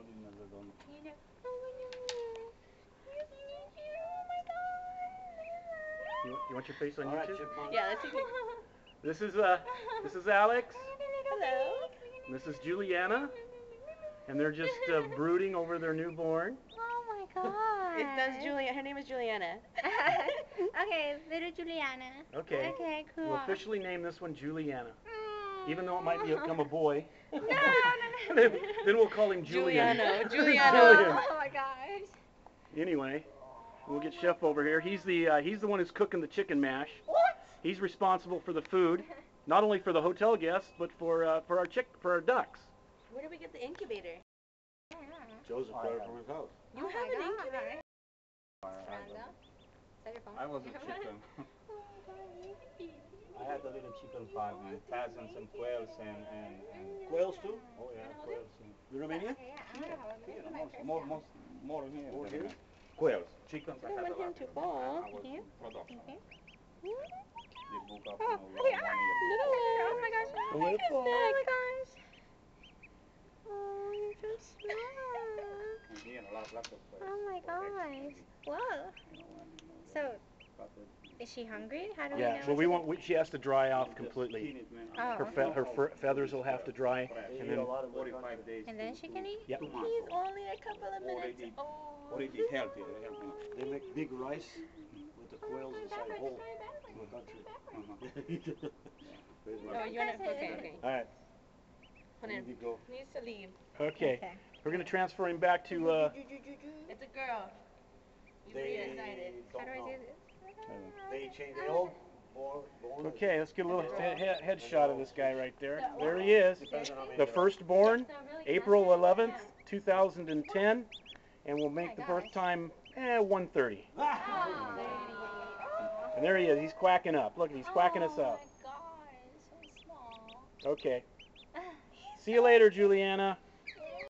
holding the little. You want your face on All right, YouTube? chipmunk. Yeah, let's see. This is Alex. Hello. And this is Juliana. And they're just brooding over their newborn. Oh my god. That's Julia. Her name is Juliana. Okay, little Juliana. Okay. Okay, cool. We'll officially name this one Juliana. Even though it might become a boy. No. then we'll call him Julian. Juliano. Julian. Oh my gosh. Anyway, we'll get Chef over here. He's the one who's cooking the chicken mash. What? He's responsible for the food, not only for the hotel guests, but for our ducks. Where did we get the incubator? Joseph got it from his house. You have an incubator? I was a chicken. I had the little chicken farm and pheasants and quails and Quails too? oh yeah, quails. You Romanian? More in here. More here? Quails. Chickens I I had a don't want him lot. to fall. I was Here? production. Okay. They book up, Oh, you know, oh my gosh. A little Oh fall. my gosh. Oh, you're so small. and he and lots of quails. Oh my gosh. Whoa. So, is she hungry? How do we know? Yeah, well, we won't. She has to dry off completely. Oh, Her feathers will have to dry, and then 45 days. and then she can eat? Yep. He's only a couple of minutes old. Already healthy. They make big rice with the quails inside whole in the country. Oh, you want to? Okay. all right. Hold on. Go. Needs to leave. Okay, we're gonna transfer him back to. It's a girl. You They redecided. How don't do I know. do this? They change. They all born. Okay, let's get a little head shot of this guy right there. There he is, the firstborn, April 11th, 2010, and we'll make the birth time 1:30. And there he is. He's quacking up. Look, he's quacking us up. Oh my gosh, so small. Okay. See you later, Juliana.